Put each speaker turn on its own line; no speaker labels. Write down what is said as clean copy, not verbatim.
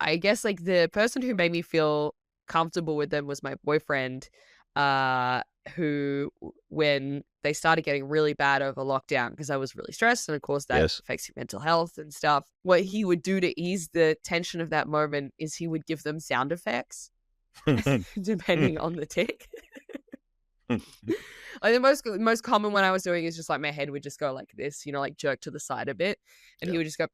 I guess like the person who made me feel comfortable with them was my boyfriend, who when they started getting really bad over lockdown, because I was really stressed, and of course that
Yes.
affects your mental health and stuff. What he would do to ease the tension of that moment is he would give them sound effects depending on the tick. Like the most common one I was doing is just like my head would just go like this, like jerk to the side a bit, and he
Yeah.
would just go.